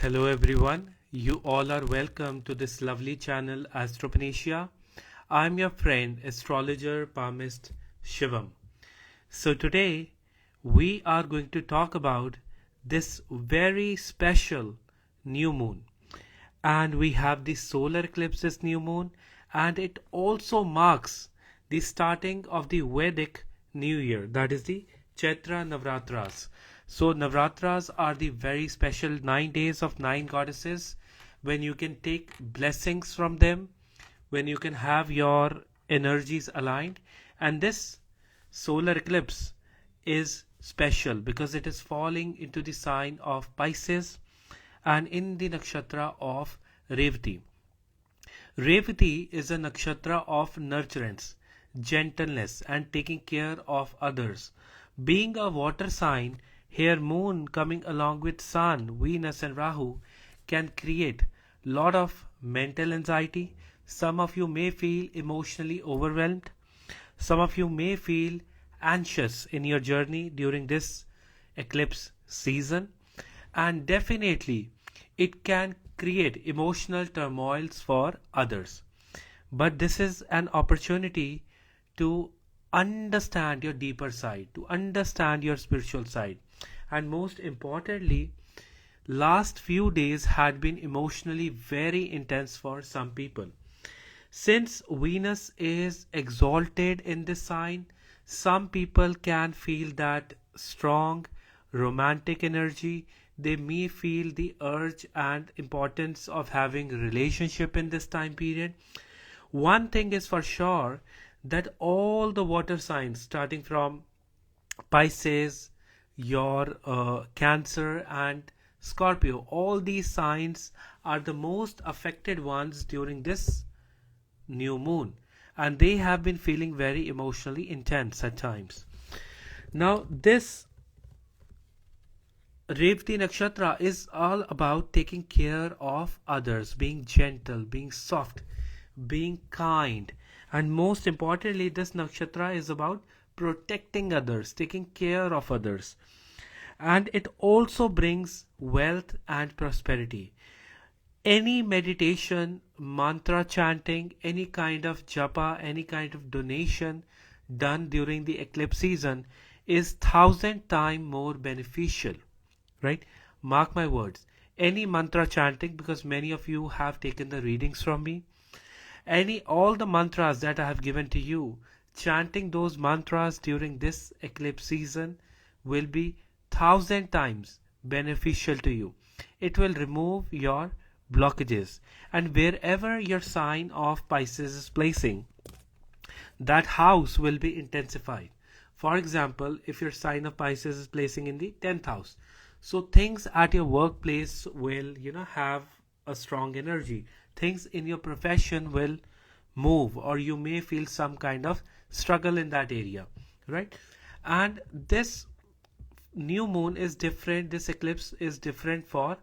Hello everyone, you all are welcome to this lovely channel Astropanesia. I'm your friend astrologer palmist Shivam. So today we are going to talk about this very special new moon, and we have the solar eclipse this new moon, and it also marks the starting of the Vedic New Year, that is the Chaitra Navratras. So Navratras are the very special 9 days of 9 goddesses when you can take blessings from them, when you can have your energies aligned. And this solar eclipse is special because it is falling into the sign of Pisces and in the nakshatra of Revati. Revati is a nakshatra of nurturance, gentleness, and taking care of others. Being a water sign, here moon coming along with sun, Venus and Rahu can create lot of mental anxiety. Some of you may feel emotionally overwhelmed. Some of you may feel anxious in your journey during this eclipse season, and definitely it can create emotional turmoils for others. But this is an opportunity to understand your deeper side, to understand your spiritual side. And most importantly, last few days had been emotionally very intense for some people. Since Venus is exalted in this sign, some people can feel that strong romantic energy. They may feel the urge and importance of having a relationship in this time period. One thing is for sure, that all the water signs starting from Pisces, your Cancer and Scorpio, all these signs are the most affected ones during this new moon, and they have been feeling very emotionally intense at times. Now this Revati Nakshatra is all about taking care of others, being gentle, being soft, being kind, and most importantly, this nakshatra is about protecting others, taking care of others. And it also brings wealth and prosperity. Any meditation, mantra chanting, any kind of japa, any kind of donation done during the eclipse season is 1,000 times more beneficial, right? Mark my words. Any mantra chanting, because many of you have taken the readings from me, all the mantras that I have given to you, chanting those mantras during this eclipse season will be 1,000 times beneficial to you. It will remove your blockages, and wherever your sign of Pisces is placing, that house will be intensified. For example, if your sign of Pisces is placing in the 10th house, so things at your workplace will have a strong energy. Things in your profession will move, or you may feel some kind of struggle in that area, right? And this new moon is different, this eclipse is different for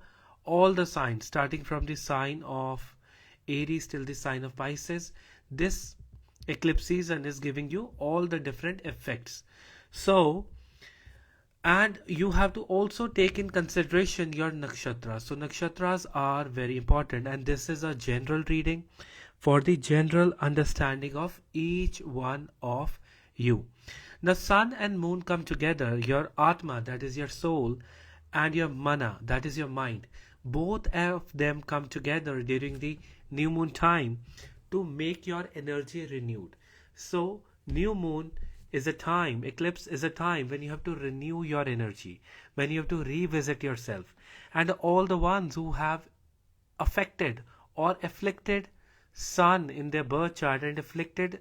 all the signs, starting from the sign of Aries till the sign of Pisces. This eclipse season is giving you all the different effects. So, and you have to also take in consideration your nakshatra. So nakshatras are very important, and this is a general reading for the general understanding of each one of you. The sun and moon come together, your atma, that is your soul, and your mana, that is your mind. Both of them come together during the new moon time to make your energy renewed. So new moon is a time, eclipse is a time when you have to renew your energy, when you have to revisit yourself. And all the ones who have affected or afflicted sun in their birth chart and afflicted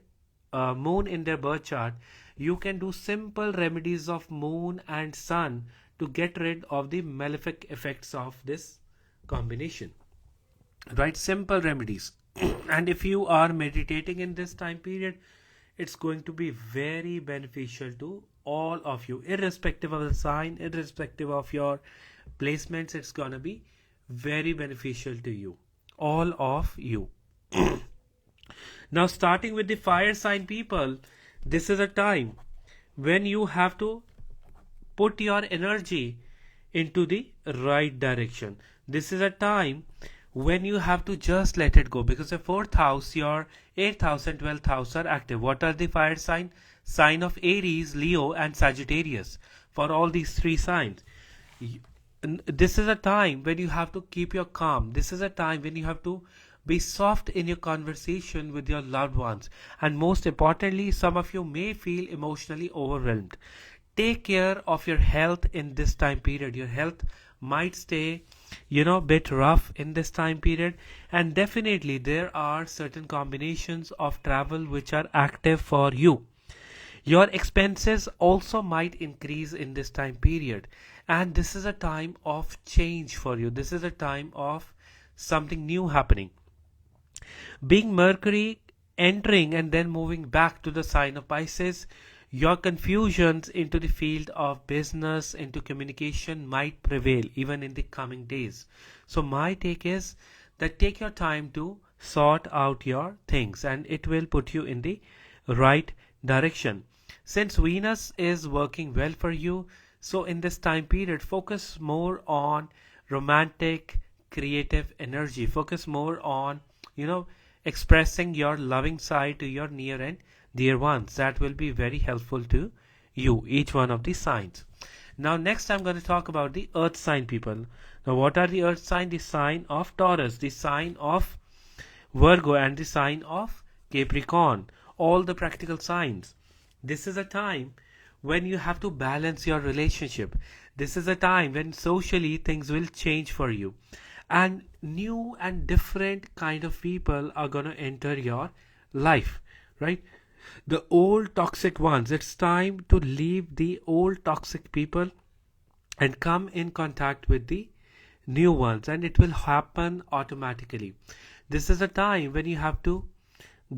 moon in their birth chart, you can do simple remedies of moon and sun to get rid of the malefic effects of this combination, right? Simple remedies. And if you are meditating in this time period, it's going to be very beneficial to all of you, irrespective of the sign, irrespective of your placements. It's gonna be very beneficial to you, all of you. Now starting with the fire sign people, this is a time when you have to put your energy into the right direction. This is a time when you have to just let it go, because your fourth house, your 8th house and 12th house are active. What are the fire sign? Sign of Aries, Leo and Sagittarius. For all these three signs, this is a time when you have to keep your calm. This is a time when you have to be soft in your conversation with your loved ones. And most importantly, some of you may feel emotionally overwhelmed. Take care of your health in this time period. Your health might stay, bit rough in this time period. And definitely there are certain combinations of travel which are active for you. Your expenses also might increase in this time period, and this is a time of change for you. This is a time of something new happening. Being Mercury entering and then moving back to the sign of Pisces, your confusions into the field of business, into communication might prevail even in the coming days. So my take is that take your time to sort out your things, and it will put you in the right direction. Since Venus is working well for you, so in this time period, focus more on romantic, creative energy. Focus more on, expressing your loving side to your near and dear ones. That will be very helpful to you, each one of the signs. Now, next I'm going to talk about the earth sign people. Now, what are the earth sign? The sign of Taurus, the sign of Virgo, and the sign of Capricorn. All the practical signs. This is a time when you have to balance your relationship. This is a time when socially things will change for you, and new and different kind of people are going to enter your life, right? The old toxic ones, it's time to leave the old toxic people and come in contact with the new ones, and it will happen automatically. This is a time when you have to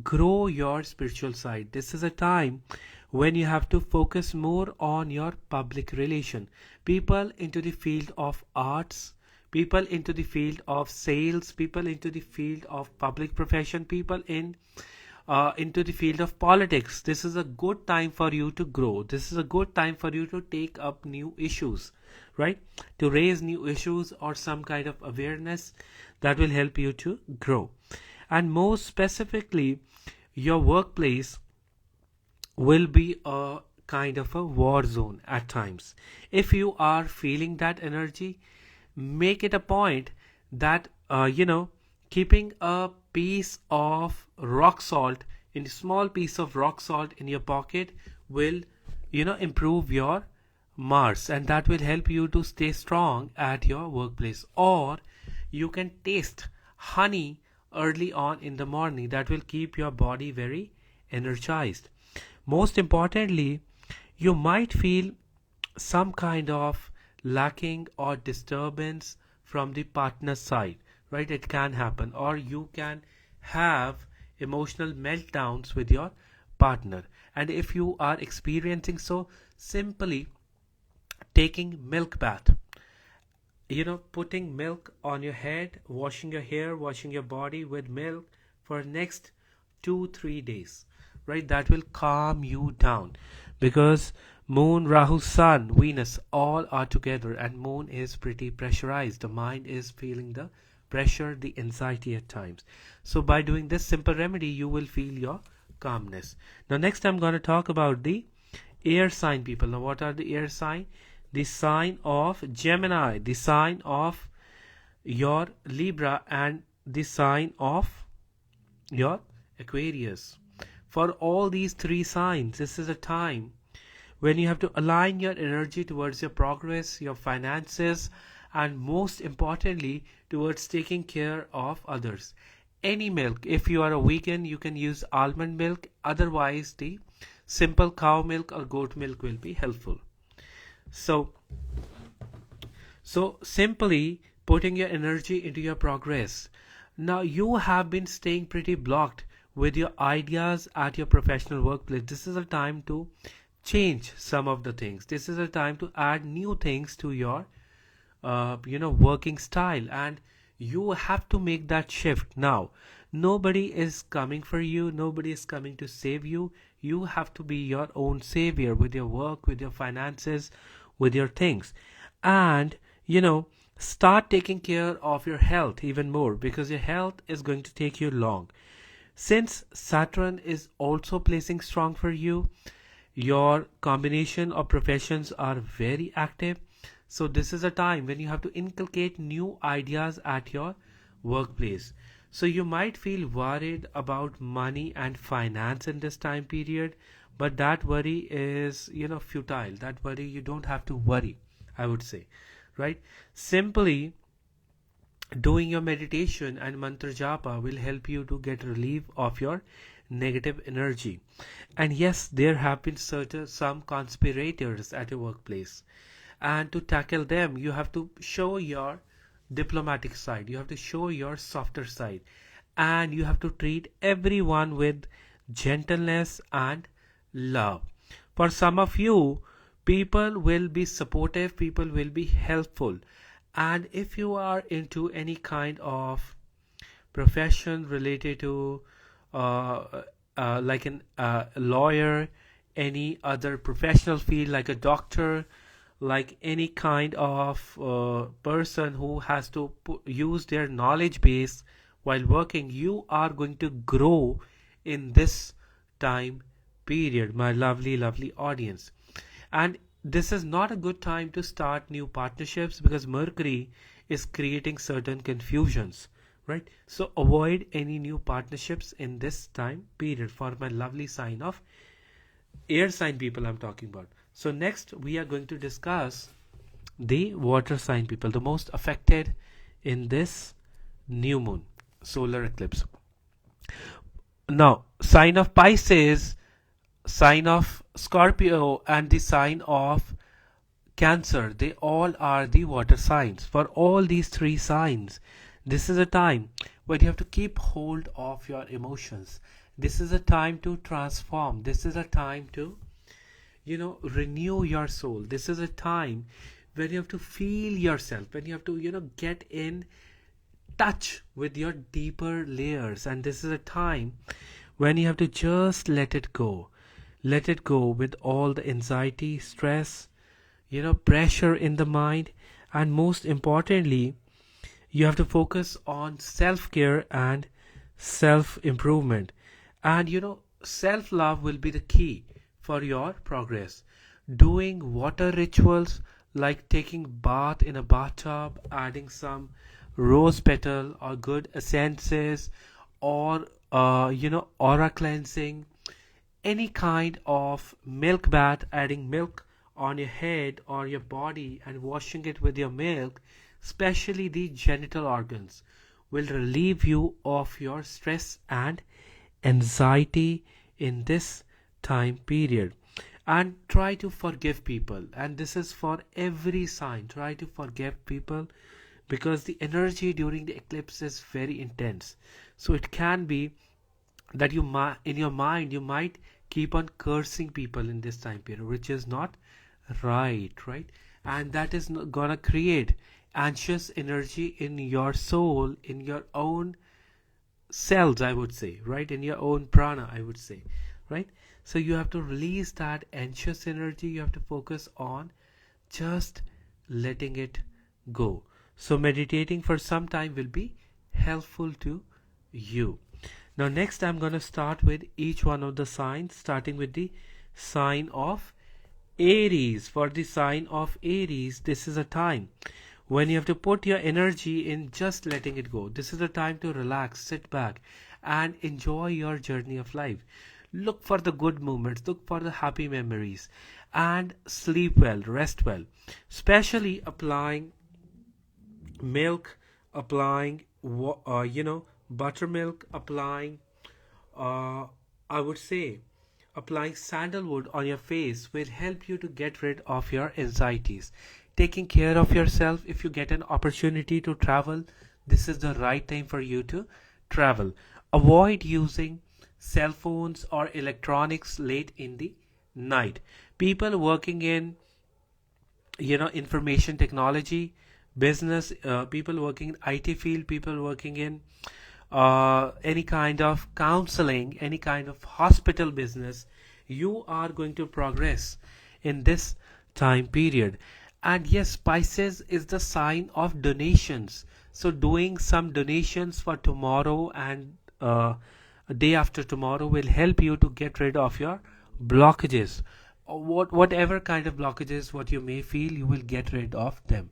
grow your spiritual side. This is a time when you have to focus more on your public relation. People into the field of arts, people into the field of sales, people into the field of public profession, people into the field of politics. This is a good time for you to grow. This is a good time for you to take up new issues, right? To raise new issues or some kind of awareness that will help you to grow. And most specifically, your workplace will be a kind of a war zone at times. If you are feeling that energy, make it a point that keeping a piece of rock salt, in a small piece of rock salt in your pocket, will improve your Mars, and that will help you to stay strong at your workplace. Or you can taste honey early on in the morning. That will keep your body very energized. Most importantly, you might feel some kind of lacking or disturbance from the partner side, right? It can happen, or you can have emotional meltdowns with your partner. And if you are experiencing so, simply taking milk bath, putting milk on your head, washing your hair, washing your body with milk for next 2-3 days, right? That will calm you down, because Moon, Rahu, Sun, Venus all are together, and Moon is pretty pressurized. The mind is feeling the pressure, the anxiety at times. So by doing this simple remedy, you will feel your calmness. Now next I'm going to talk about the air sign people. Now what are the air sign? The sign of Gemini, the sign of your Libra, and the sign of your Aquarius. For all these three signs, this is a time when you have to align your energy towards your progress, your finances, and most importantly, towards taking care of others. Any milk, if you are a vegan, you can use almond milk. Otherwise, the simple cow milk or goat milk will be helpful. So simply putting your energy into your progress. Now you have been staying pretty blocked with your ideas at your professional workplace. This is a time to change some of the things. This is a time to add new things to your working style, and you have to make that shift now. Nobody is coming for you, nobody is coming to save you. You have to be your own savior with your work, with your finances, with your things. And you know, start taking care of your health even more, because your health is going to take you long. Since Saturn is also placing strong for you, your combination of professions are very active. So this is a time when you have to inculcate new ideas at your workplace. So you might feel worried about money and finance in this time period, but that worry is, futile. That worry, you don't have to worry, I would say, right? Simply doing your meditation and mantra japa will help you to get relief of your negative energy. And yes, there have been some conspirators at your workplace, and to tackle them you have to show your diplomatic side, you have to show your softer side, and you have to treat everyone with gentleness and love. For some of you, people will be supportive, people will be helpful, and if you are into any kind of profession related to like an lawyer, any other professional field like a doctor, like any kind of person who has to use their knowledge base while working, you are going to grow in this time period, my lovely, lovely audience. And this is not a good time to start new partnerships, because Mercury is creating certain confusions, right? So avoid any new partnerships in this time period for my lovely sign of air sign people I'm talking about. So next we are going to discuss the water sign people, the most affected in this new moon solar eclipse. Now, sign of Pisces, sign of Scorpio, and the sign of Cancer, they all are the water signs. For all these three signs, this is a time where you have to keep hold of your emotions. This is a time to transform. This is a time to, renew your soul. This is a time when you have to feel yourself, when you have to, get in touch with your deeper layers. And this is a time when you have to just let it go. Let it go with all the anxiety, stress, pressure in the mind. And most importantly, you have to focus on self-care and self-improvement. And self-love will be the key for your progress. Doing water rituals like taking bath in a bathtub, adding some rose petal or good essences, or aura cleansing, any kind of milk bath, adding milk on your head or your body and washing it with your milk, especially the genital organs, will relieve you of your stress and anxiety in this time period. And try to forgive people, and this is for every sign. Try to forgive people, because the energy during the eclipse is very intense. So it can be that in your mind you might keep on cursing people in this time period, which is not right? And that is gonna create anxious energy in your soul, in your own cells, I would say, right? In your own prana, I would say, right? So you have to release that anxious energy. You have to focus on just letting it go. So meditating for some time will be helpful to you. Now next I'm going to start with each one of the signs, starting with the sign of Aries. For the sign of Aries, this is a time when you have to put your energy in just letting it go. This is a time to relax, sit back, and enjoy your journey of life. Look for the good moments, look for the happy memories, and sleep well, rest well. Especially applying milk, applying buttermilk, applying I would say applying sandalwood on your face will help you to get rid of your anxieties. Taking care of yourself, if you get an opportunity to travel, this is the right time for you to travel. Avoid using cell phones or electronics late in the night. People working in information technology business, people working in IT field, people working in any kind of counseling, any kind of hospital business, you are going to progress in this time period. And yes, Pisces is the sign of donations. So doing some donations for tomorrow and a day after tomorrow will help you to get rid of your blockages. Or whatever kind of blockages what you may feel, you will get rid of them.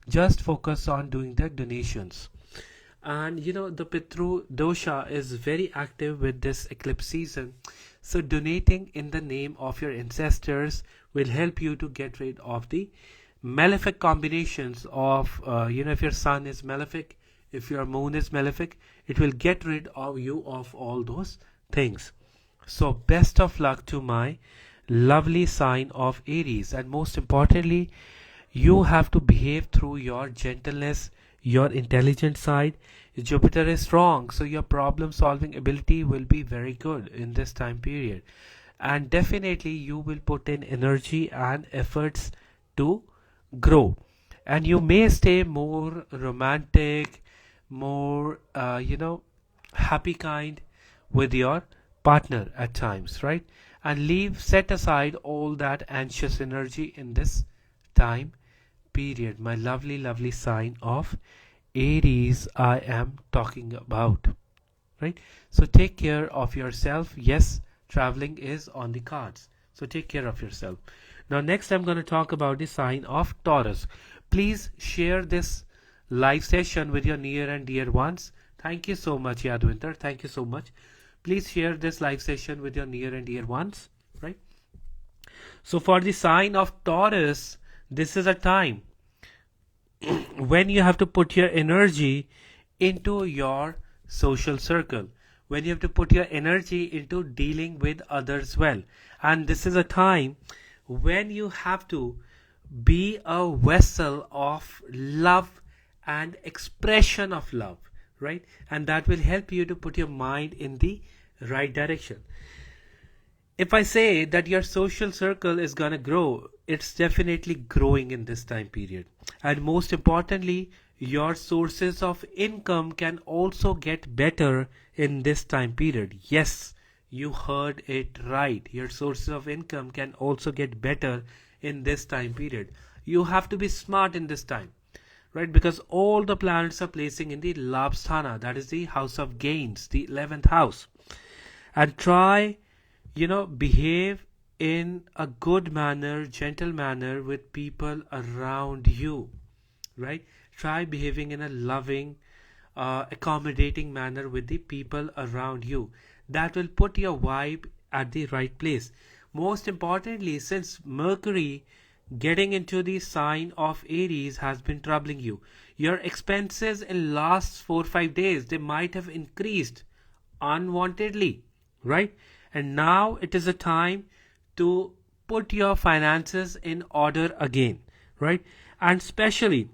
Just focus on doing the donations. And the Pitru dosha is very active with this eclipse season. So donating in the name of your ancestors will help you to get rid of the malefic combinations of if your sun is malefic, if your moon is malefic, it will get rid of you of all those things. So best of luck to my lovely sign of Aries, and most importantly, you have to behave through your gentleness, your intelligent side. Jupiter is strong, so your problem solving ability will be very good in this time period, and definitely you will put in energy and efforts to grow. And you may stay more romantic, more happy kind with your partner at times, right? And set aside all that anxious energy in this time period. My lovely lovely sign of Aries I am talking about, right? So take care of yourself. Yes, traveling is on the cards, so take care of yourself. Now next I'm going to talk about the sign of Taurus. Please share this live session with your near and dear ones. Thank you so much, Yadwinter. Thank you so much. Please share this live session with your near and dear ones, right? So for the sign of Taurus, this is a time when you have to put your energy into your social circle, when you have to put your energy into dealing with others well. And this is a time when you have to be a vessel of love and expression of love, right? And that will help you to put your mind in the right direction. If I say that your social circle is going to grow, it's definitely growing in this time period. And most importantly, your sources of income can also get better in this time period. Yes, you heard it right. Your sources of income can also get better in this time period. You have to be smart in this time, right? Because all the planets are placing in the Labsthana, that is the house of gains, the 11th house. And try, behave in a good manner, gentle manner with people around you, right? Try behaving in a loving, accommodating manner with the people around you. That will put your vibe at the right place. Most importantly, since Mercury getting into the sign of Aries has been troubling you, your expenses in last 4-5 days, they might have increased unwantedly, right? And now it is a time to put your finances in order again, right? And especially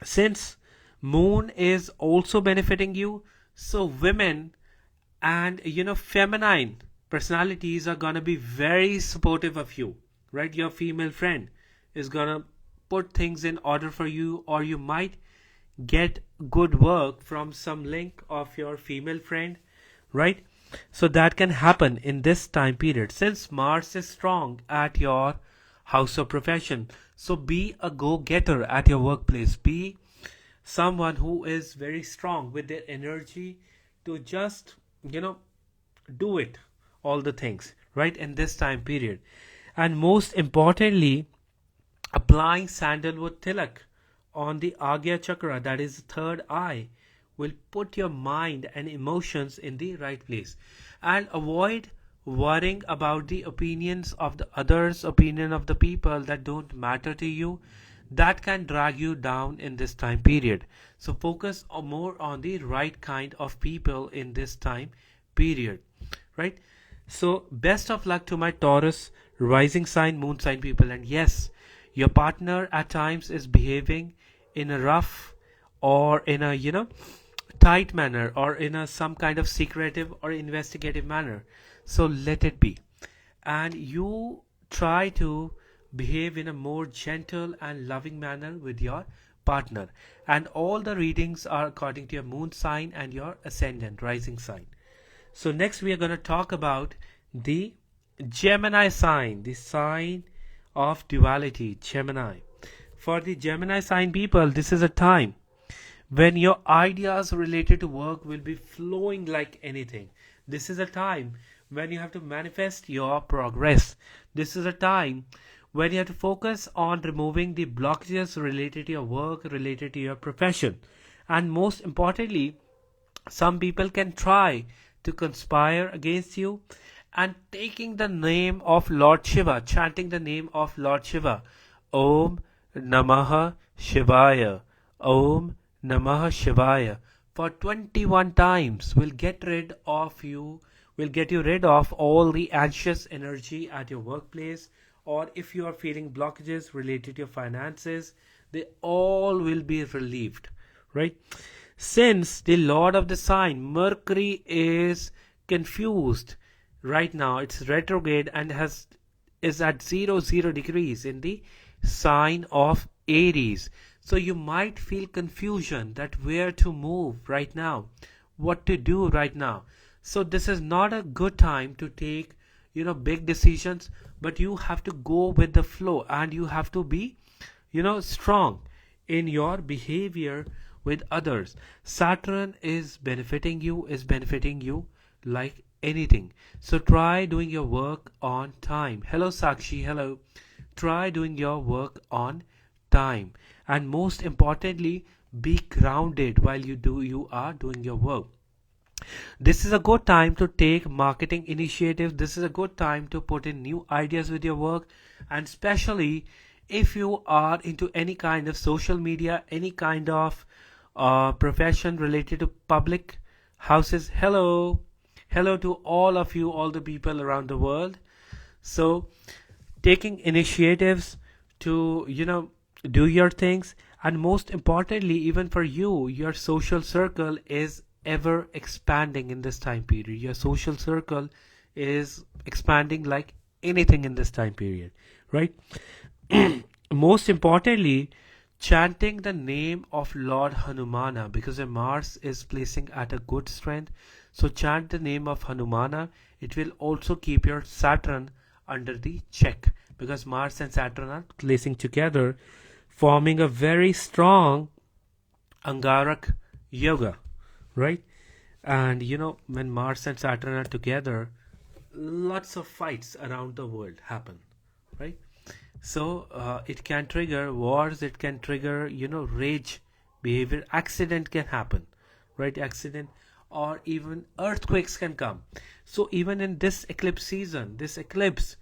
since moon is also benefiting you, so women and feminine personalities are going to be very supportive of you, right? Your female friend is going to put things in order for you, or you might get good work from some link of your female friend, right? So that can happen in this time period since Mars is strong at your house of profession. So be a go-getter at your workplace. Be someone who is very strong with their energy to just do it, all the things, right, in this time period. And most importantly, applying sandalwood tilak on the Agya chakra, that is the third eye, will put your mind and emotions in the right place. And avoid worrying about the opinions of the others, opinion of the people that don't matter to you, that can drag you down in this time period. So focus more on the right kind of people in this time period, right? So best of luck to my Taurus rising sign, moon sign people. And yes, your partner at times is behaving in a rough or in a tight manner, or in a some kind of secretive or investigative manner. So let it be, and you try to behave in a more gentle and loving manner with your partner. And all the readings are according to your moon sign and your ascendant rising sign. So next we are going to talk about the Gemini sign, the sign of duality, Gemini. For the Gemini sign people, this is a time when your ideas related to work will be flowing like anything. This is a time when you have to manifest your progress. This is a time when you have to focus on removing the blockages related to your work, related to your profession. And most importantly, some people can try to conspire against you, and taking the name of Lord Shiva, chanting the name of Lord Shiva, Om Namaha Shivaya, Om Namaha Shivaya, for 21 times will get rid of you, will get you rid of all the anxious energy at your workplace, or if you are feeling blockages related to your finances, they all will be relieved, right? Since the Lord of the sign, Mercury, is confused right now, it's retrograde and is at 0 degrees in the sign of Aries. So you might feel confusion that where to move right now, what to do right now. So this is not a good time to take, big decisions, but you have to go with the flow, and you have to be, strong in your behavior with others. Saturn is benefiting you like anything. So try doing your work on time. Hello Sakshi, hello. Try doing your work on time, and most importantly, be grounded while you are doing your work. This is a good time to take marketing initiatives. This is a good time to put in new ideas with your work, and especially if you are into any kind of social media, any kind of profession related to public houses. Hello to all of you, all the people around the world. So taking initiatives to do your things, and most importantly, even for you, your social circle is ever expanding in this time period. Your social circle is expanding like anything in this time period, right? Most importantly, chanting the name of Lord Hanumana, because the Mars is placing at a good strength. So chant the name of Hanumana. It will also keep your Saturn under the check, because Mars and Saturn are placing together, forming a very strong Angarak yoga, right? And when Mars and Saturn are together, lots of fights around the world happen, right? So it can trigger wars, it can trigger rage behavior, accident can happen, right? Accident, or even earthquakes can come. So even in this eclipse season, this eclipse,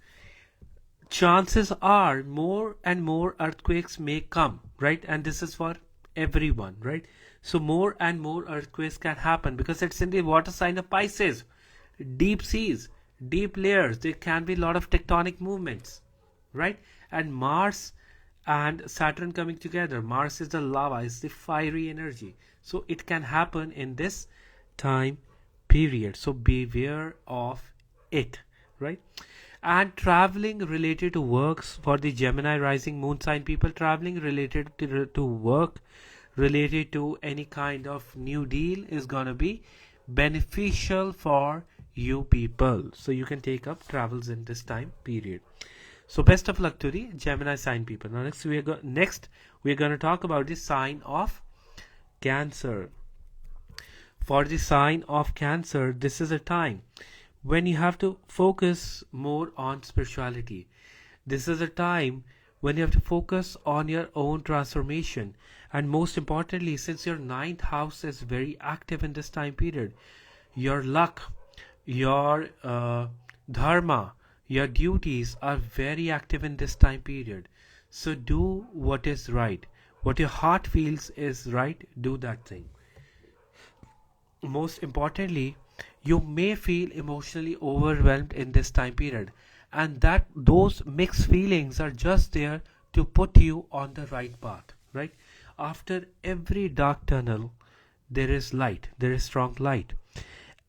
chances are more and more earthquakes may come, right? And this is for everyone, right? So more and more earthquakes can happen because it's in the water sign of Pisces. Deep seas, deep layers, there can be a lot of tectonic movements, right? And Mars and Saturn coming together, Mars is the lava, is the fiery energy, so it can happen in this time period. So beware of it, right? And traveling related to works for the Gemini rising moon sign people, traveling related to work, related to any kind of new deal is gonna be beneficial for you people. So you can take up travels in this time period. So best of luck to the Gemini sign people. Now next we're going to talk about the sign of Cancer. For the sign of Cancer, this is a time when you have to focus more on spirituality. This is a time when you have to focus on your own transformation, and most importantly, since your ninth house is very active in this time period, your luck, your dharma, your duties are very active in this time period. So do what is right. What your heart feels is right, do that thing. Most importantly, you may feel emotionally overwhelmed in this time period, and that those mixed feelings are just there to put you on the right path, right? After every dark tunnel there is light, there is strong light,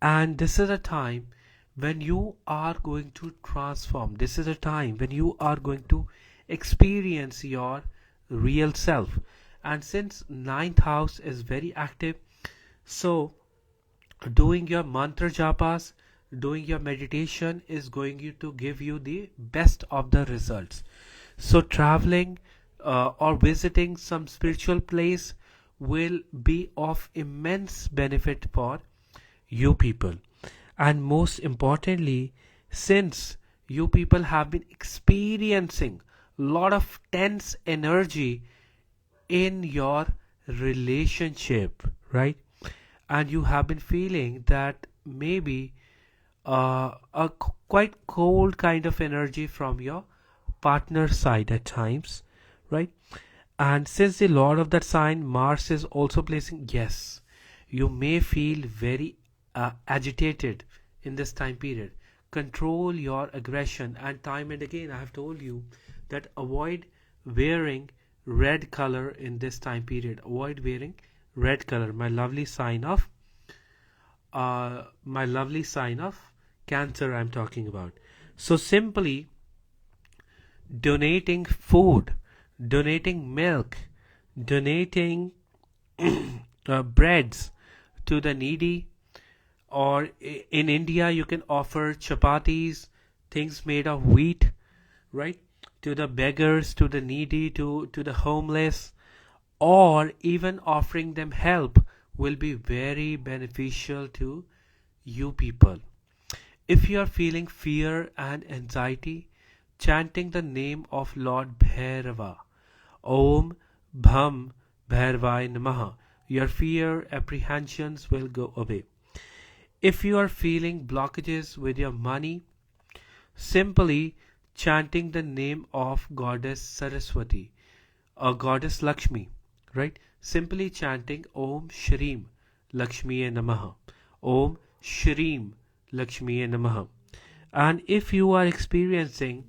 and this is a time when you are going to transform. This is a time when you are going to experience your real self. And since ninth house is very active, so doing your mantra japas, doing your meditation is going to give you the best of the results. So traveling or visiting some spiritual place will be of immense benefit for you people. And most importantly, since you people have been experiencing a lot of tense energy in your relationship, right? And you have been feeling that maybe quite cold kind of energy from your partner side at times, right? And since the lord of that sign, Mars, is also placing, yes, you may feel very agitated in this time period. Control your aggression, and time and again I have told you that avoid wearing red color in this time period. Avoid wearing red color. My lovely sign of Cancer I'm talking about. So simply donating food, donating milk, donating breads to the needy, or in India you can offer chapatis, things made of wheat, right, to the beggars, to the needy, to the homeless, or even offering them help will be very beneficial to you people. If you are feeling fear and anxiety, chanting the name of Lord Bhairava, Om Bham Bhairvai Namaha, your fear, apprehensions will go away. If you are feeling blockages with your money, simply chanting the name of Goddess Saraswati or Goddess Lakshmi, right? Simply chanting Om Shreem Lakshmi Namaha, Om Shreem Lakshmi Namaha. And if you are experiencing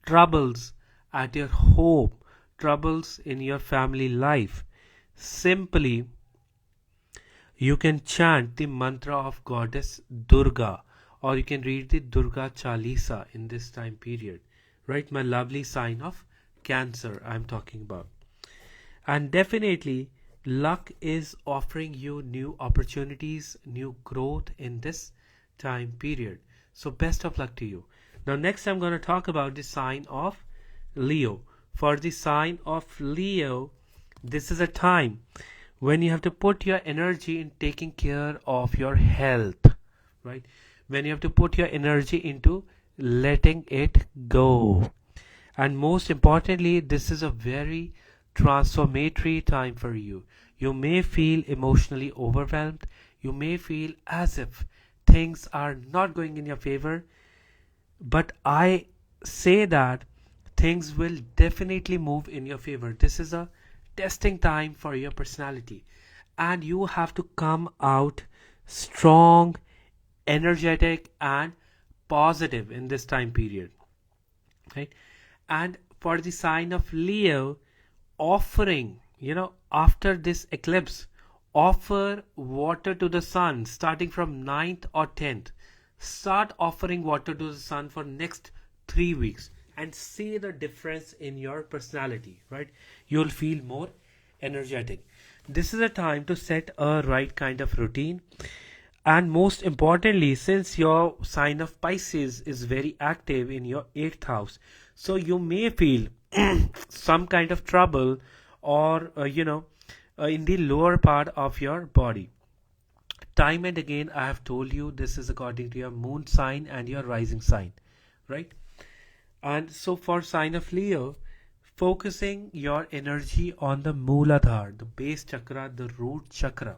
troubles at your home, troubles in your family life, simply you can chant the mantra of Goddess Durga, or you can read the Durga Chalisa in this time period, right? My lovely sign of Cancer I'm talking about. And definitely luck is offering you new opportunities, new growth in this time period. So best of luck to you. Now next I'm going to talk about the sign of Leo. For the sign of Leo, this is a time when you have to put your energy in taking care of your health, right? When you have to put your energy into letting it go. And most importantly, this is a very transformatory time for you. You may feel emotionally overwhelmed. You may feel as if things are not going in your favor. But I say that things will definitely move in your favor. This is a testing time for your personality, and you have to come out strong, energetic, and positive in this time period, right? And for the sign of Leo, offering, after this eclipse, offer water to the sun starting from 9th or 10th. Start offering water to the sun for next 3 weeks and see the difference in your personality, right? You'll feel more energetic. This is a time to set a right kind of routine. And most importantly, since your sign of Pisces is very active in your 8th house, so you may feel some kind of trouble, or in the lower part of your body. Time and again I have told you this is according to your moon sign and your rising sign, right? And so for sign of Leo, focusing your energy on the Mooladhara, the base chakra, the root chakra.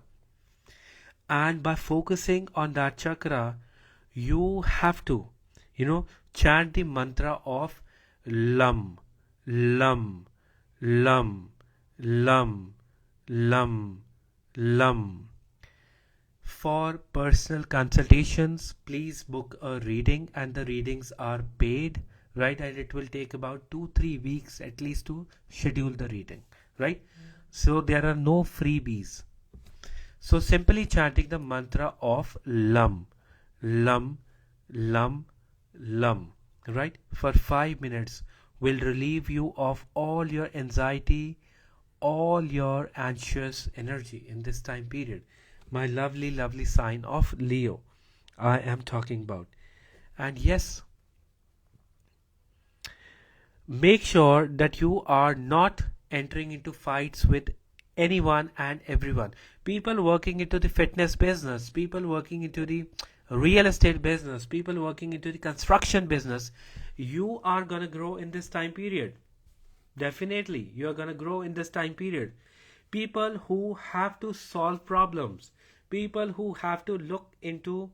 And by focusing on that chakra, you have to, chant the mantra of Lam, Lam, Lam, Lam, Lam, Lam. For personal consultations, please book a reading, and the readings are paid, right? And it will take about 2-3 weeks at least to schedule the reading, right? So there are no freebies. So simply chanting the mantra of Lam, Lam, Lam, Lam, right, for 5 minutes will relieve you of all your anxiety, all your anxious energy in this time period. My lovely, lovely sign of Leo I am talking about. And yes, make sure that you are not entering into fights with anyone and everyone. People working into the fitness business, people working into the real estate business, people working into the construction business, you are going to grow in this time period. Definitely, you are going to grow in this time period. People who have to solve problems, people who have to look into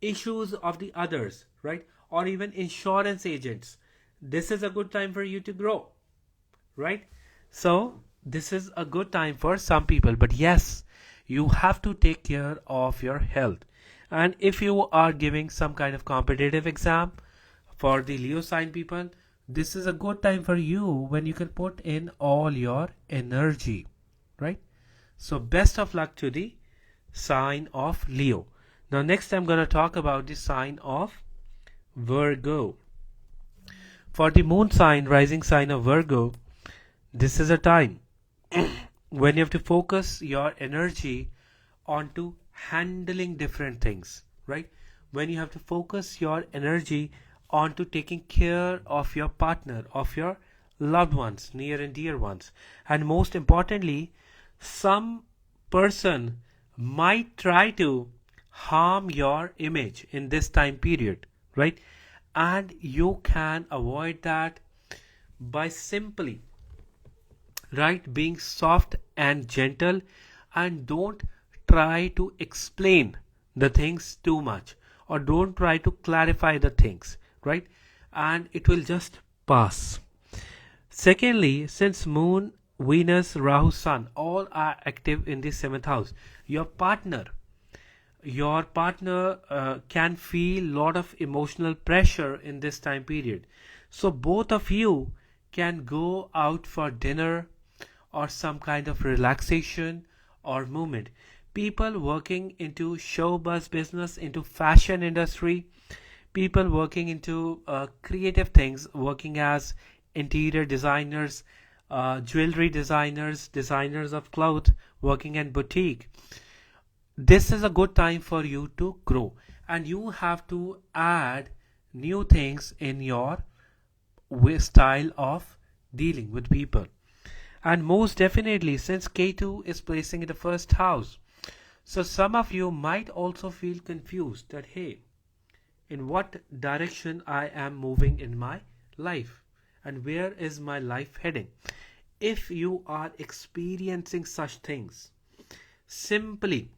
issues of the others, right? Or even insurance agents. This is a good time for you to grow, right? So, this is a good time for some people, but yes, you have to take care of your health. And if you are giving some kind of competitive exam for the Leo sign people, this is a good time for you when you can put in all your energy, right? So, best of luck to the sign of Leo. Now, next I'm going to talk about the sign of Virgo. For the moon sign, rising sign of Virgo, this is a time when you have to focus your energy onto handling different things, right? When you have to focus your energy onto taking care of your partner, of your loved ones, near and dear ones. And most importantly, some person might try to harm your image in this time period, right? And you can avoid that by simply, right, being soft and gentle, and don't try to explain the things too much, or don't try to clarify the things, right? And it will just pass. Secondly, since moon, Venus, Rahu, Sun all are active in the 7th house, your partner can feel lot of emotional pressure in this time period. So both of you can go out for dinner or some kind of relaxation or movement. People working into show buzz business, into fashion industry, people working into creative things, working as interior designers, jewelry designers, designers of clothes, working in boutique, this is a good time for you to grow, and you have to add new things in your style of dealing with people. And most definitely, since K2 is placing in the first house, so some of you might also feel confused that, hey, in what direction I am moving in my life, and where is my life heading. If you are experiencing such things, simply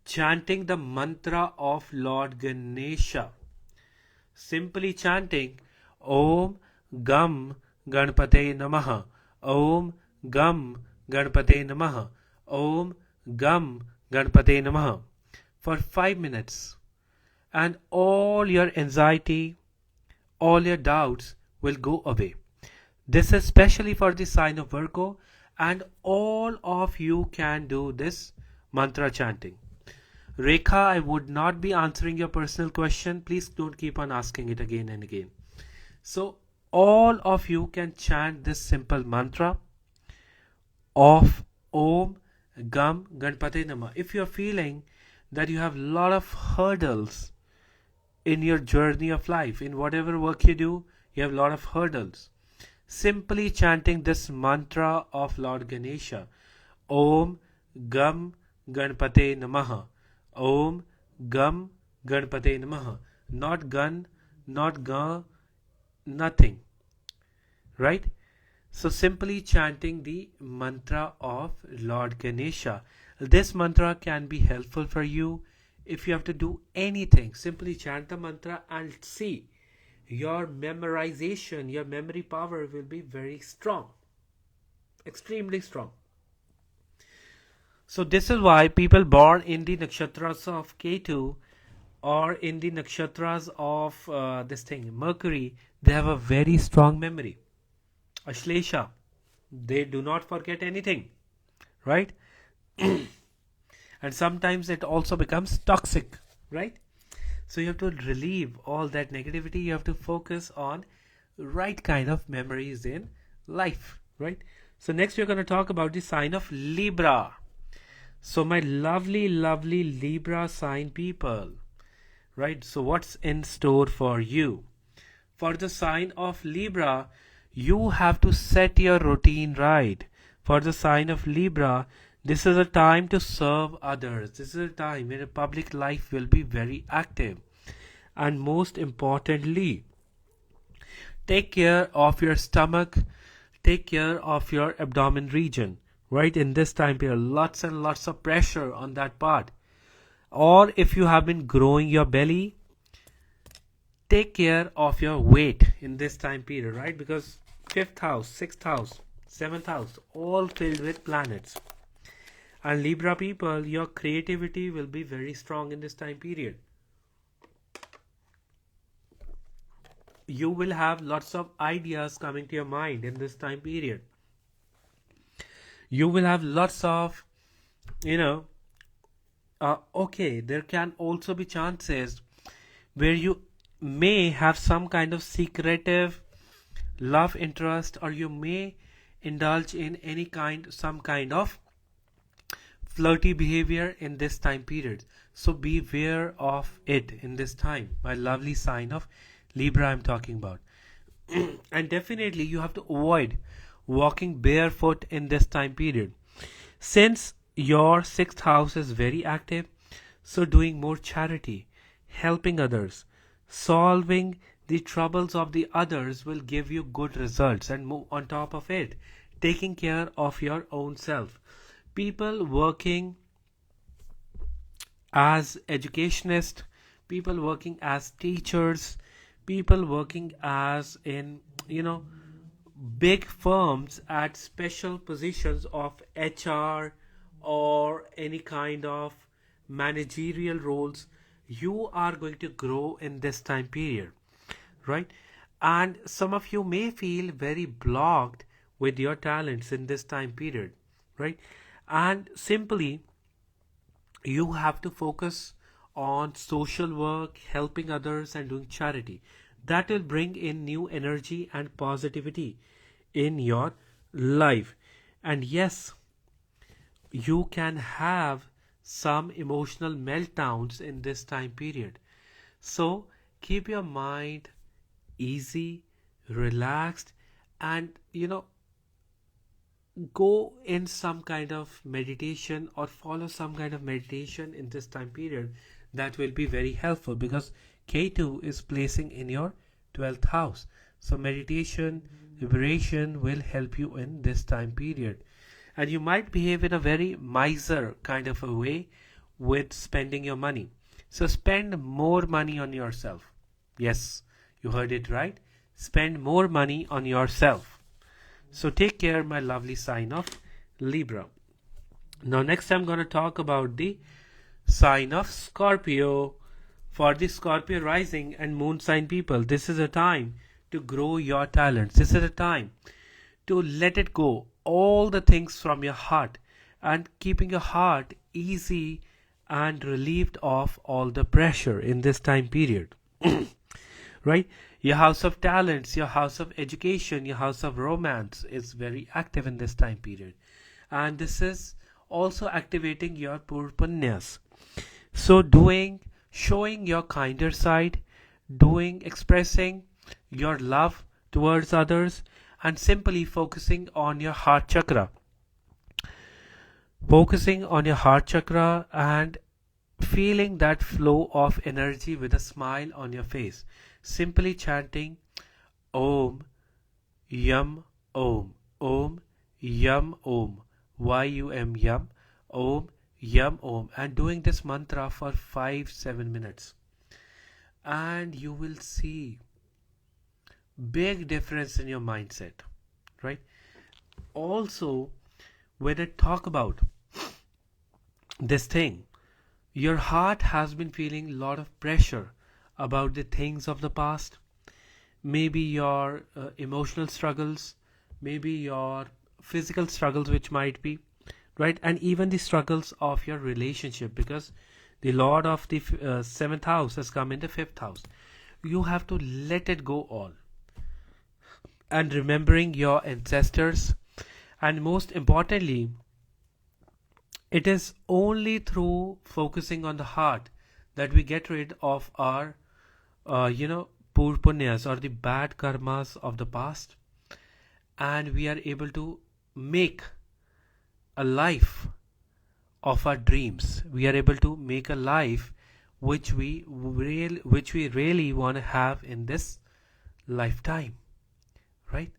chanting the mantra of Lord Ganesha, simply chanting Om Gam Ganpate Namaha, Om Gam Ganpate Namaha, Om Gam Ganpate Namaha for 5 minutes, and all your anxiety, all your doubts will go away. This is especially for the sign of Virgo, and all of you can do this mantra chanting. Rekha, I would not be answering your personal question. Please don't keep on asking it again and again. So, all of you can chant this simple mantra of Om Gam Ganpate Nama. If you're feeling that you have a lot of hurdles in your journey of life, in whatever work you do, you have a lot of hurdles. Simply chanting this mantra of Lord Ganesha, Om Gam Ganpate Namaha, Om Gam Ganpate Namaha. Not Gan, not Ga, nothing. Right? So simply chanting the mantra of Lord Ganesha. This mantra can be helpful for you if you have to do anything. Simply chant the mantra and see your memorization, your memory power will be very strong. Extremely strong. So this is why people born in the nakshatras of Ketu or in the nakshatras of this thing, Mercury, they have a very strong memory. Ashlesha, they do not forget anything, right? And sometimes it also becomes toxic, right? So you have to relieve all that negativity. You have to focus on right kind of memories in life, right? So next we're going to talk about the sign of Libra. So my lovely, lovely Libra sign people, right? So what's in store for you? For the sign of Libra, you have to set your routine right. For the sign of Libra, this is a time to serve others. This is a time when a public life will be very active. And most importantly, take care of your stomach, take care of your abdomen region. Right, in this time period, lots and lots of pressure on that part. Or if you have been growing your belly, take care of your weight in this time period, right? Because 5th house, 6th house, 7th house, all filled with planets. And Libra people, your creativity will be very strong in this time period. You will have lots of ideas coming to your mind in this time period. You will have lots of, okay, there can also be chances where you may have some kind of secretive love interest, or you may indulge in some kind of flirty behavior in this time period. So beware of it in this time, my lovely sign of Libra I'm talking about. And definitely you have to avoid walking barefoot in this time period, since your 6th house is very active. So doing more charity, helping others, solving the troubles of the others will give you good results. And on top of it, taking care of your own self. People working as educationists, people working as teachers, people working as in big firms at special positions of HR or any kind of managerial roles, you are going to grow in this time period, right? And some of you may feel very blocked with your talents in this time period, right? And simply you have to focus on social work, helping others, and doing charity. That will bring in new energy and positivity in your life. And yes, you can have some emotional meltdowns in this time period. So keep your mind easy, relaxed, and go in some kind of meditation or follow some kind of meditation in this time period. That will be very helpful, because K2 is placing in your 12th house. So meditation, liberation will help you in this time period. And you might behave in a very miser kind of a way with spending your money. So spend more money on yourself. Yes, you heard it right. Spend more money on yourself. So take care, my lovely sign of Libra. Now next I'm going to talk about the sign of Scorpio. For the Scorpio rising and moon sign people, this is a time to grow your talents. This is a time to let it go, all the things from your heart, and keeping your heart easy and relieved of all the pressure in this time period. Right? Your house of talents, your house of education, your house of romance is very active in this time period. And this is also activating your purpunyas. So showing your kinder side, expressing your love towards others, and simply focusing on your heart chakra. Focusing on your heart chakra and feeling that flow of energy with a smile on your face. Simply chanting Om, Yum, Om, Om, Yum, Om, Y-U-M, Yum, Om, Yum, Om, and doing this mantra for 5-7 minutes. And you will see big difference in your mindset, right? Also, when I talk about this thing, your heart has been feeling a lot of pressure about the things of the past, maybe your emotional struggles, maybe your physical struggles, which might be, right? And even the struggles of your relationship, because the Lord of the 7th house has come in the 5th house. You have to let it go all. And remembering your ancestors, and most importantly, it is only through focusing on the heart that we get rid of our punyas or the bad karmas of the past, and we are able to make a life of our dreams. We are able to make a life which we really want to have in this lifetime, right?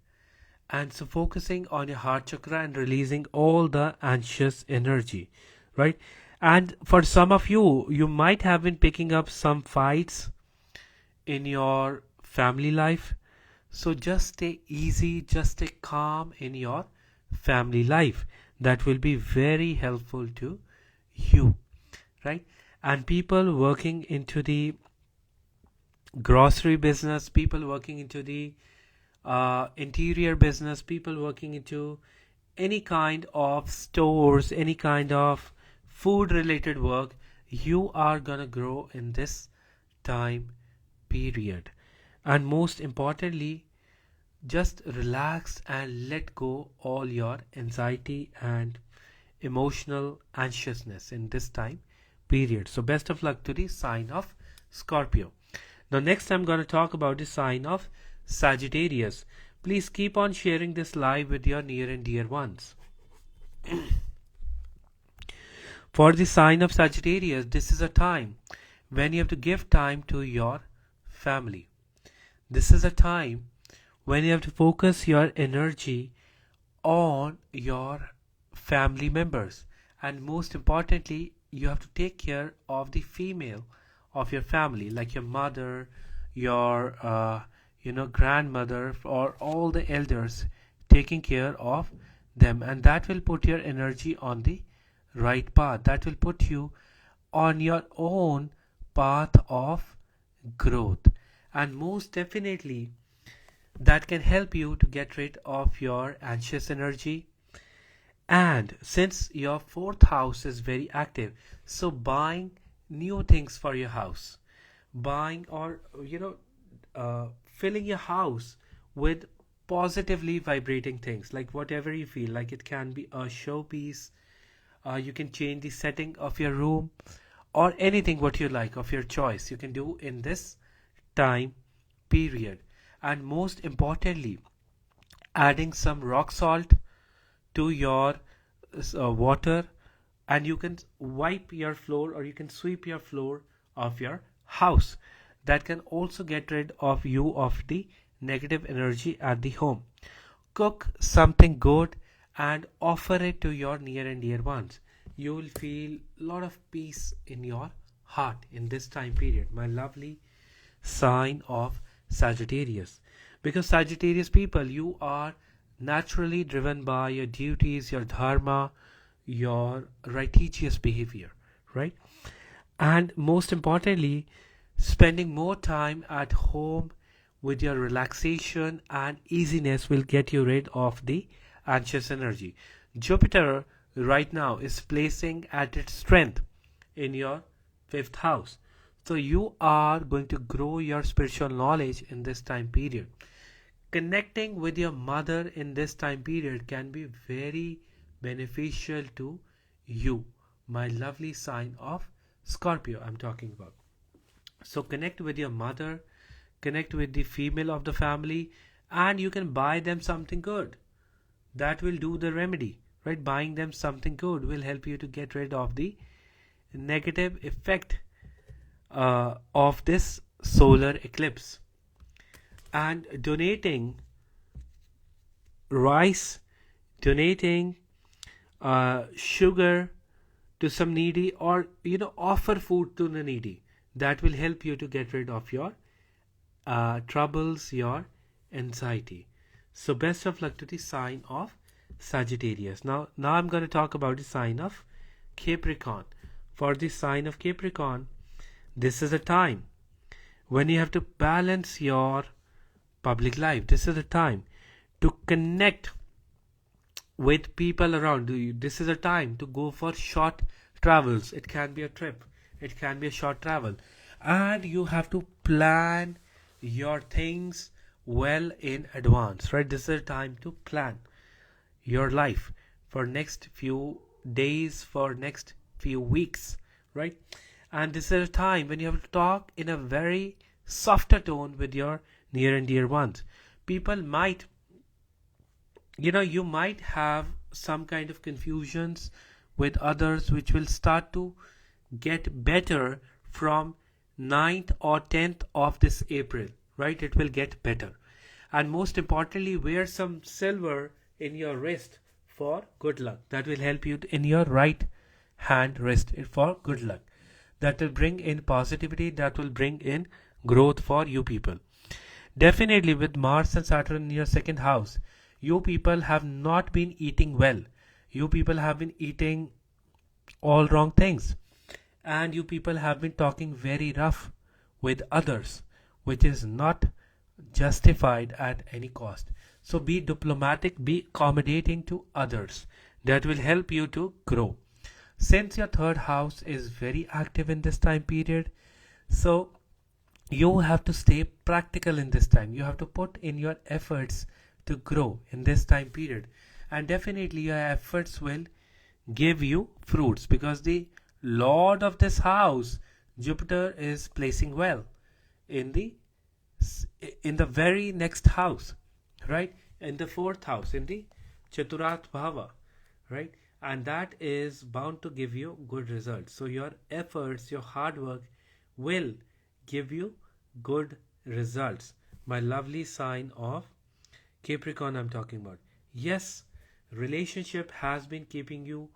And so focusing on your heart chakra and releasing all the anxious energy, right? And for some of you, you might have been picking up some fights in your family life. So just stay easy, just stay calm in your family life. That will be very helpful to you, right? And people working into the grocery business, people working into the interior business, people working into any kind of stores, any kind of food related work, you are gonna grow in this time period. And most importantly, just relax and let go all your anxiety and emotional anxiousness in this time period. So best of luck to the sign of Scorpio. Now next I'm going to talk about the sign of Sagittarius. Please keep on sharing this live with your near and dear ones. For the sign of Sagittarius, this is a time when you have to give time to your family. This is a time when you have to focus your energy on your family members, and most importantly, you have to take care of the female of your family, like your mother, your grandmother, or all the elders, taking care of them, and that will put your energy on the right path. That will put you on your own path of growth, and most definitely that can help you to get rid of your anxious energy. And since your fourth house is very active, so buying new things for your house, buying or filling your house with positively vibrating things, like whatever you feel like. It can be a showpiece, you can change the setting of your room, or anything what you like of your choice you can do in this time period. And most importantly, adding some rock salt to your water, and you can wipe your floor or you can sweep your floor of your house. That can also get rid of you of the negative energy at the home. Cook something good and offer it to your near and dear ones. You will feel a lot of peace in your heart in this time period, my lovely sign of Sagittarius. Because Sagittarius people, you are naturally driven by your duties, your dharma, your righteous behavior, right? And most importantly, spending more time at home with your relaxation and easiness will get you rid of the anxious energy. Jupiter right now is placing at its strength in your fifth house. So you are going to grow your spiritual knowledge in this time period. Connecting with your mother in this time period can be very beneficial to you, my lovely sign of Scorpio I'm talking about. So connect with your mother, connect with the female of the family, and you can buy them something good. That will do the remedy, right? Buying them something good will help you to get rid of the negative effect of this solar eclipse. And donating rice, donating sugar to some needy, or offer food to the needy, that will help you to get rid of your troubles, your anxiety. So best of luck to the sign of Sagittarius. Now I'm going to talk about the sign of Capricorn. For the sign of Capricorn, this is a time when you have to balance your public life. This is a time to connect with people around you. This is a time to go for short travels. It can be a trip, it can be a short travel, and you have to plan your things well in advance, right? This is a time to plan your life for next few days, for next few weeks, right? And this is a time when you have to talk in a very softer tone with your near and dear ones. People might, you might have some kind of confusions with others, which will start to get better from 9th or 10th of this April, right? It will get better. And most importantly, wear some silver in your wrist for good luck. That will help you in your right hand wrist for good luck. That will bring in positivity, that will bring in growth for you people. Definitely with Mars and Saturn in your second house, you people have not been eating well. You people have been eating all wrong things. And you people have been talking very rough with others, which is not justified at any cost. So be diplomatic, be accommodating to others. That will help you to grow. Since your third house is very active in this time period, so you have to stay practical in this time. You have to put in your efforts to grow in this time period. And definitely your efforts will give you fruits, because the Lord of this house, Jupiter, is placing well in the very next house, right? In the fourth house, in the Chaturat Bhava, right? And that is bound to give you good results. So your efforts, your hard work will give you good results. My lovely sign of Capricorn I'm talking about. Yes, relationship has been keeping you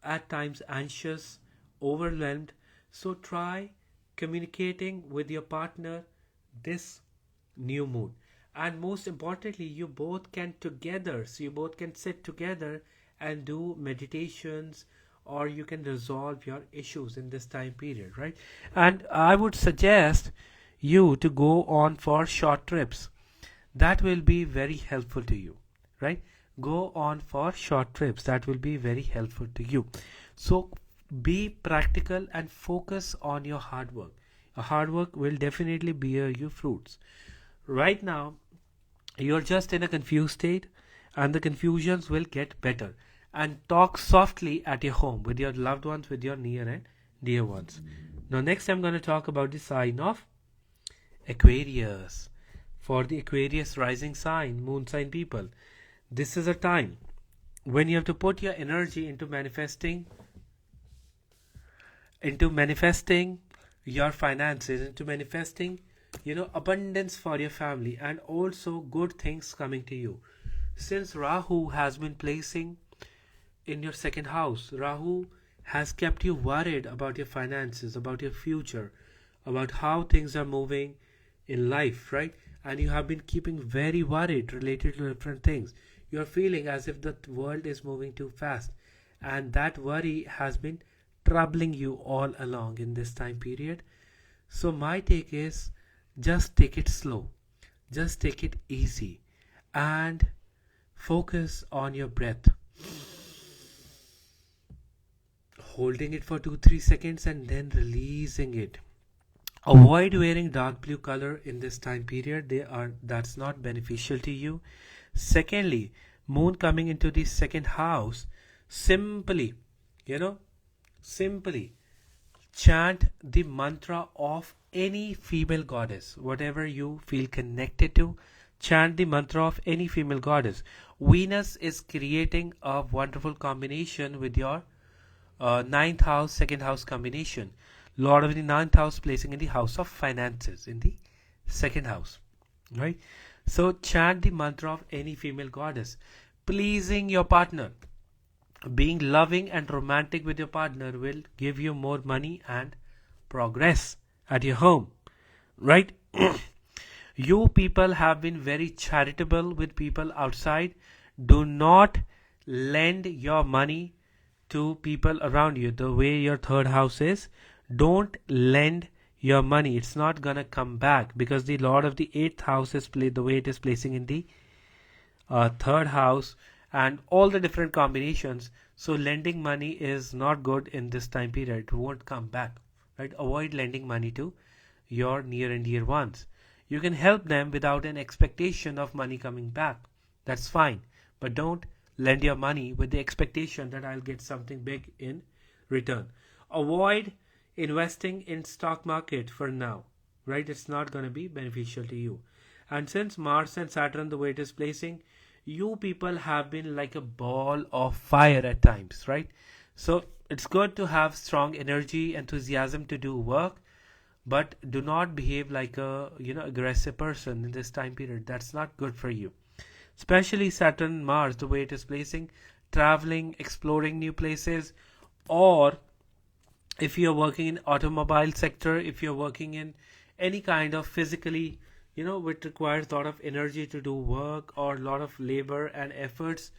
at times anxious, overwhelmed. So try communicating with your partner this new moon. And most importantly, you both can together, so you both can sit together and do meditations, or you can resolve your issues in this time period, right? And I would suggest you to go on for short trips. That will be very helpful to you, right? Go on for short trips. That will be very helpful to you. So be practical and focus on your hard work. Your hard work will definitely bear you fruits. Right now, you're just in a confused state, and the confusions will get better. And talk softly at your home with your loved ones, with your near and dear ones. Now, next I'm going to talk about the sign of Aquarius. For the Aquarius rising sign, moon sign people, this is a time when you have to put your energy into manifesting your finances, into manifesting abundance for your family, and also good things coming to you. Since Rahu has been placing in your second house, Rahu has kept you worried about your finances, about your future, about how things are moving in life, right? And you have been keeping very worried related to different things. You're feeling as if the world is moving too fast, and that worry has been troubling you all along in this time period. So my take is, just take it slow, just take it easy, and focus on your breath, holding it for 2-3 seconds and then releasing it. Avoid wearing dark blue color in this time period. That's not beneficial to you. Secondly, moon coming into the second house, simply chant the mantra of any female goddess, whatever you feel connected to. Chant the mantra of any female goddess. Venus is creating a wonderful combination with your ninth house, second house combination. Lord of the ninth house placing in the house of finances, in the second house, right? So chant the mantra of any female goddess. Pleasing your partner, being loving and romantic with your partner will give you more money and progress at your home, right? You people have been very charitable with people outside. Do not lend your money to people around you. The way your third house is, don't lend your money. It's not gonna come back, because the Lord of the 8th house is the way it is placing in the third house, and all the different combinations. So lending money is not good in this time period. It won't come back, right? Avoid lending money to your near and dear ones. You can help them without an expectation of money coming back. That's fine, but don't lend your money with the expectation that I'll get something big in return. Avoid investing in stock market for now, right? It's not going to be beneficial to you. And since Mars and Saturn, the way it is placing, you people have been like a ball of fire at times, right? So it's good to have strong energy, enthusiasm to do work, but do not behave like a aggressive person in this time period. That's not good for you. Especially Saturn, Mars, the way it is placing, traveling, exploring new places, or if you're working in automobile sector, if you're working in any kind of physically, which requires a lot of energy to do work or a lot of labor and efforts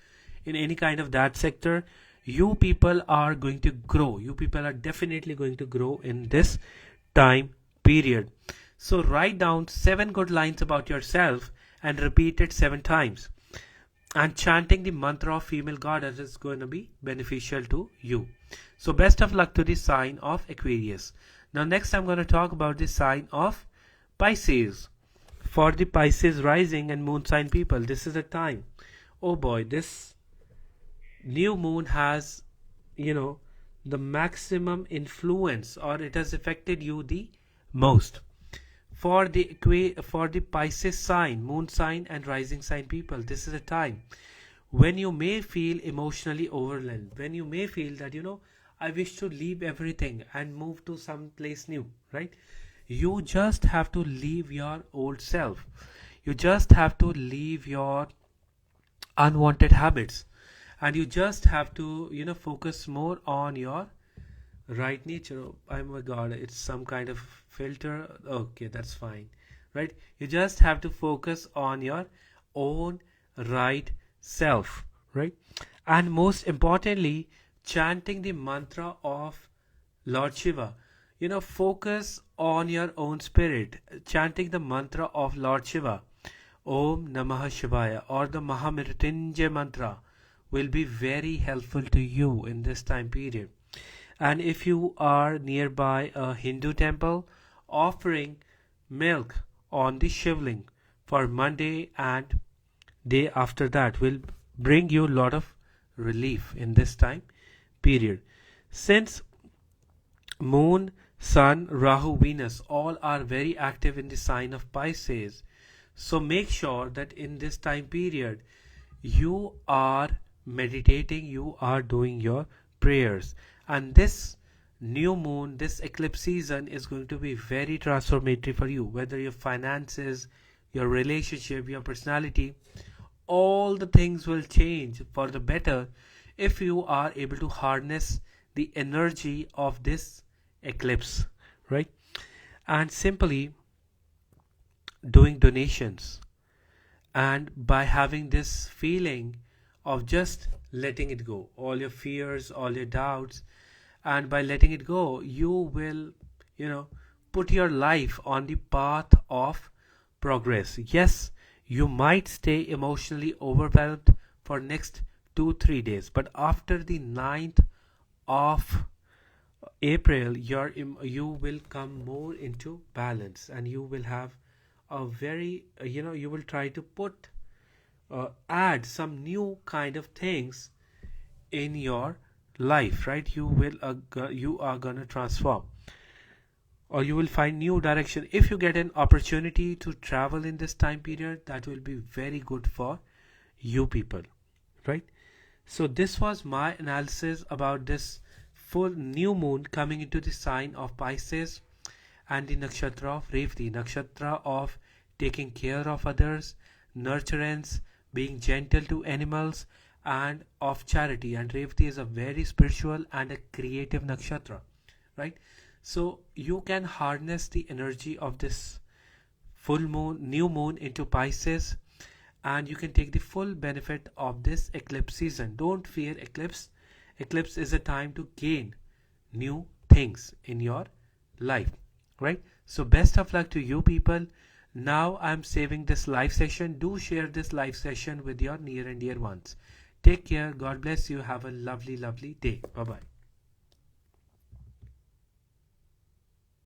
in any kind of that sector, you people are going to grow. You people are definitely going to grow in this time period. So write down 7 good lines about yourself and repeat it 7 times. And chanting the mantra of female goddess is going to be beneficial to you. So best of luck to the sign of Aquarius. Now next I'm going to talk about the sign of Pisces. For the Pisces rising and moon sign people, this is a time. Oh boy, this new moon has, the maximum influence, or it has affected you the most. For the Pisces sign, moon sign and rising sign people, this is a time when you may feel emotionally overwhelmed, when you may feel that I wish to leave everything and move to some place new, right? You just have to leave your old self. You just have to leave your unwanted habits, and you just have to focus more on your right nature. Oh my god, it's some kind of filter. Okay, that's fine, right? You just have to focus on your own right self, right? And most importantly, chanting the mantra of Lord Shiva. Focus on your own spirit. Chanting the mantra of Lord Shiva, Om Namah Shivaya, or the Mahamrityunjay mantra, will be very helpful to you in this time period. And if you are nearby a Hindu temple, offering milk on the shivling for Monday and day after that will bring you a lot of relief in this time period. Since Moon, Sun, Rahu, Venus all are very active in the sign of Pisces, so make sure that in this time period you are meditating, you are doing your prayers. And this new moon, this eclipse season is going to be very transformative for you, whether your finances, your relationship, your personality, all the things will change for the better if you are able to harness the energy of this eclipse, right? And simply doing donations, and by having this feeling of just letting it go, all your fears, all your doubts, and by letting it go, you will put your life on the path of progress. Yes, you might stay emotionally overwhelmed for next 2-3 days, but after the 9th of April, you will come more into balance, and you will have a very you will try to put add some new kind of things in your life, right? You are gonna transform, or you will find new direction. If you get an opportunity to travel in this time period, that will be very good for you people, right? So this was my analysis about this full new moon coming into the sign of Pisces and the nakshatra of Revati, nakshatra of taking care of others, nurturance, being gentle to animals, and of charity. And Revati is a very spiritual and a creative nakshatra, right? So you can harness the energy of this full moon, new moon into Pisces, and you can take the full benefit of this eclipse season. Don't fear eclipse. Eclipse is a time to gain new things in your life, right? So best of luck to you people. Now I'm saving this live session. Do share this live session with your near and dear ones. Take care. God bless you. Have a lovely day. Bye bye.